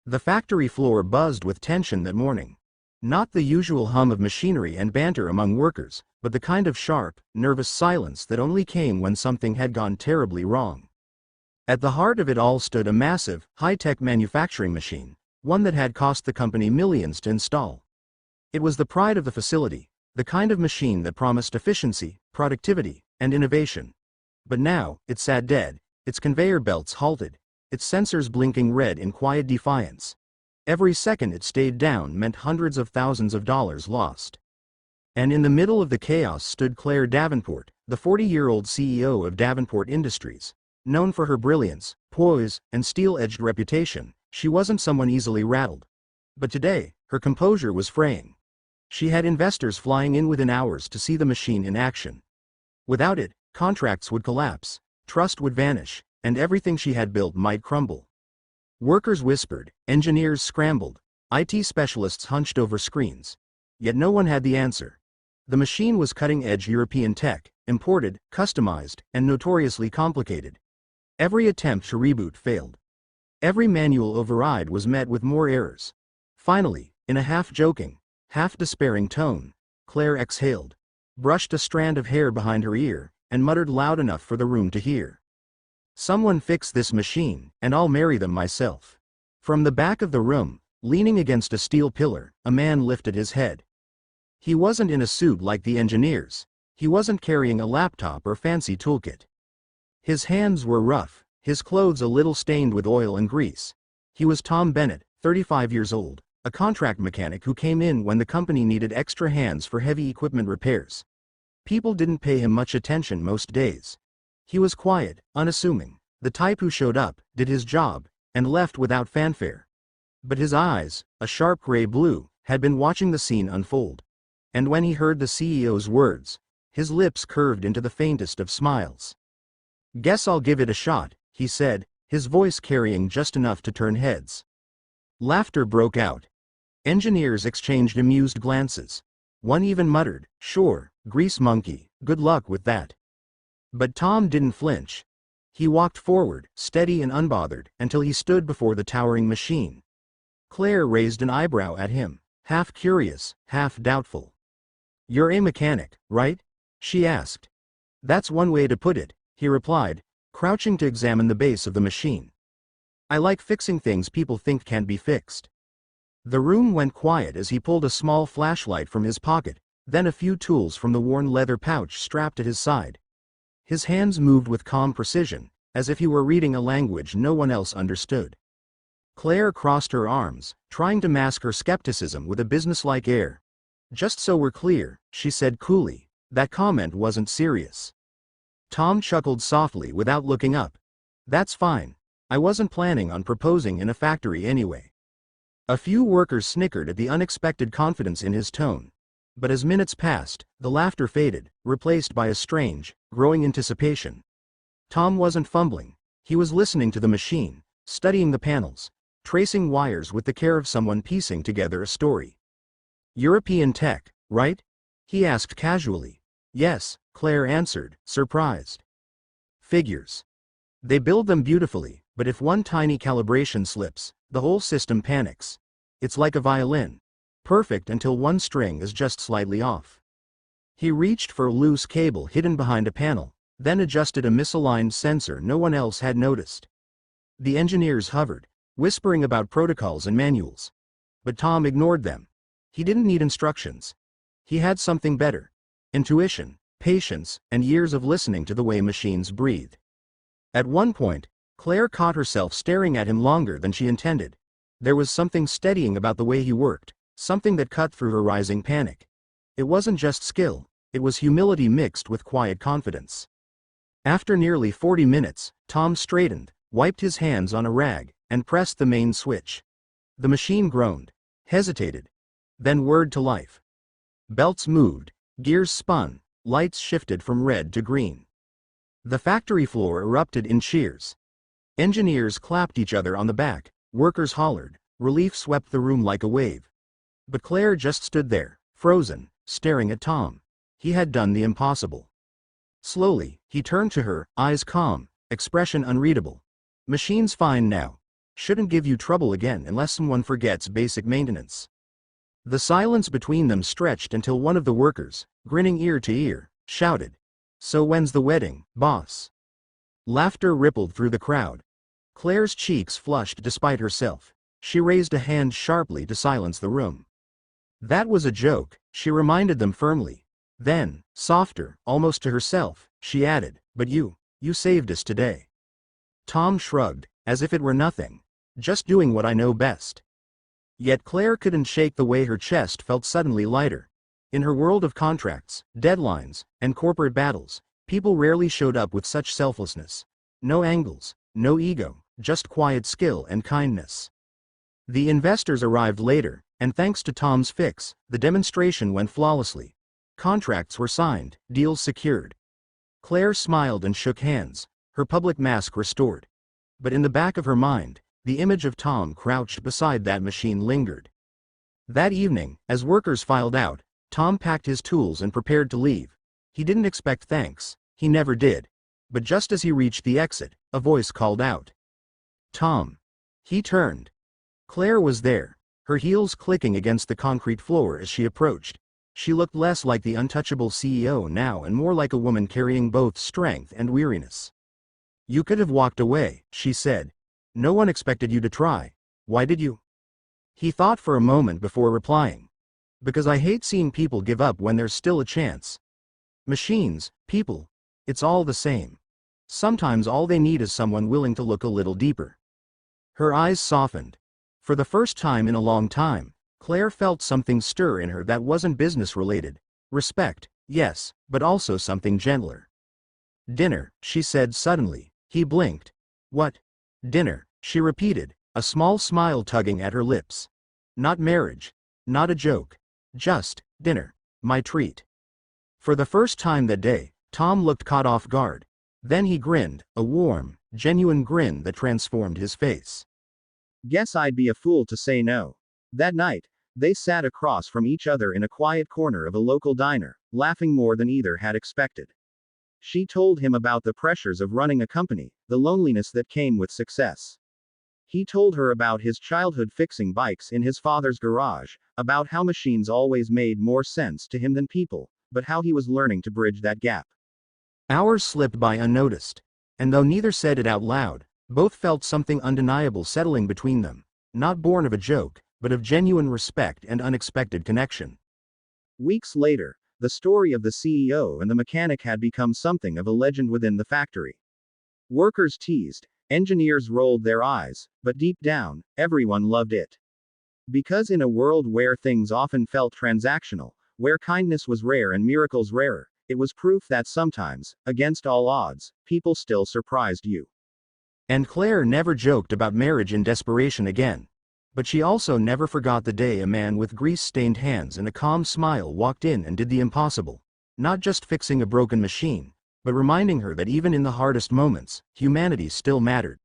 The factory floor buzzed with tension that morning. Not the usual hum of machinery and banter among workers, but the kind of sharp, nervous silence that only came when something had gone terribly wrong. At the heart of it all stood a massive, high-tech manufacturing machine, one that had cost the company millions to install. It was the pride of the facility, the kind of machine that promised efficiency, productivity, and innovation. But now, it sat dead, its conveyor belts halted, its sensors blinking red in quiet defiance. Every second it stayed down meant hundreds of thousands of dollars lost. And in the middle of the chaos stood Claire Davenport, the 40-year-old CEO of Davenport Industries. Known for her brilliance, poise, and steel-edged reputation, she wasn't someone easily rattled. But today, her composure was fraying. She had investors flying in within hours to see the machine in action. Without it, contracts would collapse, trust would vanish, and everything she had built might crumble. Workers whispered, engineers scrambled, IT specialists hunched over screens. Yet no one had the answer. The machine was cutting-edge European tech, imported, customized, and notoriously complicated. Every attempt to reboot failed. Every manual override was met with more errors. Finally, in a half-joking, half-despairing tone, Claire exhaled, brushed a strand of hair behind her ear, and muttered loud enough for the room to hear. "Someone fix this machine, and I'll marry them myself." From the back of the room, leaning against a steel pillar, a man lifted his head. He wasn't in a suit like the engineers. He wasn't carrying a laptop or fancy toolkit. His hands were rough, his clothes a little stained with oil and grease. He was Tom Bennett, 35 years old, a contract mechanic who came in when the company needed extra hands for heavy equipment repairs. People didn't pay him much attention most days. He was quiet, unassuming, the type who showed up, did his job, and left without fanfare. But his eyes, a sharp gray blue, had been watching the scene unfold. And when he heard the CEO's words, his lips curved into the faintest of smiles. "Guess I'll give it a shot," he said, his voice carrying just enough to turn heads. Laughter broke out. Engineers exchanged amused glances. One even muttered, "Sure, grease monkey, good luck with that." But Tom didn't flinch. He walked forward, steady and unbothered, until he stood before the towering machine. Claire raised an eyebrow at him, half curious, half doubtful. "You're a mechanic, right?" she asked. "That's one way to put it," he replied, crouching to examine the base of the machine. "I like fixing things people think can't be fixed." The room went quiet as he pulled a small flashlight from his pocket, then a few tools from the worn leather pouch strapped at his side. His hands moved with calm precision, as if he were reading a language no one else understood. Claire crossed her arms, trying to mask her skepticism with a businesslike air. "Just so we're clear," she said coolly, "that comment wasn't serious." Tom chuckled softly without looking up. "That's fine. I wasn't planning on proposing in a factory anyway." A few workers snickered at the unexpected confidence in his tone. But as minutes passed, the laughter faded, replaced by a strange, growing anticipation. Tom wasn't fumbling. He was listening to the machine, studying the panels, tracing wires with the care of someone piecing together a story. "European tech, right?" he asked casually. "Yes," Claire answered, surprised. "Figures. They build them beautifully, but if one tiny calibration slips, the whole system panics. It's like a violin. Perfect until one string is just slightly off." He reached for a loose cable hidden behind a panel, then adjusted a misaligned sensor no one else had noticed. The engineers hovered, whispering about protocols and manuals. But Tom ignored them. He didn't need instructions. He had something better: intuition, patience, and years of listening to the way machines breathe. At one point, Claire caught herself staring at him longer than she intended. There was something steadying about the way he worked, something that cut through her rising panic. It wasn't just skill, it was humility mixed with quiet confidence. After nearly 40 minutes, Tom straightened, wiped his hands on a rag, and pressed the main switch. The machine groaned, hesitated, then whirred to life. Belts moved, gears spun, lights shifted from red to green. The factory floor erupted in cheers. Engineers clapped each other on the back, workers hollered, relief swept the room like a wave. But Claire just stood there, frozen, staring at Tom. He had done the impossible. Slowly, he turned to her, eyes calm, expression unreadable. "Machine's fine now. shouldn't give you trouble again unless someone forgets basic maintenance. The silence between them stretched until one of the workers, grinning ear to ear, shouted, "So when's the wedding, boss?" Laughter rippled through the crowd. Claire's cheeks flushed despite herself. She raised a hand sharply to silence the room. "That was a joke," she reminded them firmly. Then, softer, almost to herself, she added, "But you saved us today." Tom shrugged, as if it were nothing. "Just doing what I know best." Yet Claire couldn't shake the way her chest felt suddenly lighter. In her world of contracts, deadlines, and corporate battles, people rarely showed up with such selflessness. No angles, no ego, just quiet skill and kindness. The investors arrived later, and thanks to Tom's fix, the demonstration went flawlessly. Contracts were signed, deals secured. Claire smiled and shook hands, her public mask restored. But in the back of her mind, the image of Tom crouched beside that machine lingered. That evening, as workers filed out, Tom packed his tools and prepared to leave. He didn't expect thanks, he never did. But just as he reached the exit, a voice called out, "Tom." He turned. Claire was there, her heels clicking against the concrete floor as she approached. She looked less like the untouchable CEO now and more like a woman carrying both strength and weariness. "You could have walked away," she said. "No one expected you to try. Why did you?" He thought for a moment before replying. "Because I hate seeing people give up when there's still a chance. Machines, people, it's all the same. Sometimes all they need is someone willing to look a little deeper." Her eyes softened. For the first time in a long time, Claire felt something stir in her that wasn't business-related. Respect, yes, but also something gentler. "Dinner," she said suddenly. He blinked. "What? Dinner?" she repeated, a small smile tugging at her lips. "Not marriage. Not a joke. Just dinner. My treat." For the first time that day, Tom looked caught off guard. Then he grinned, a warm, genuine grin that transformed his face. "Guess I'd be a fool to say no." That night, they sat across from each other in a quiet corner of a local diner, laughing more than either had expected. She told him about the pressures of running a company, the loneliness that came with success. He told her about his childhood fixing bikes in his father's garage, about how machines always made more sense to him than people, but how he was learning to bridge that gap. Hours slipped by unnoticed, and though neither said it out loud, both felt something undeniable settling between them, not born of a joke, but of genuine respect and unexpected connection. Weeks later, the story of the CEO and the mechanic had become something of a legend within the factory. Workers teased, engineers rolled their eyes, but deep down, everyone loved it. Because in a world where things often felt transactional, where kindness was rare and miracles rarer, it was proof that sometimes, against all odds, people still surprised you. And Claire never joked about marriage in desperation again. But she also never forgot the day a man with grease-stained hands and a calm smile walked in and did the impossible. Not just fixing a broken machine, but reminding her that even in the hardest moments, humanity still mattered.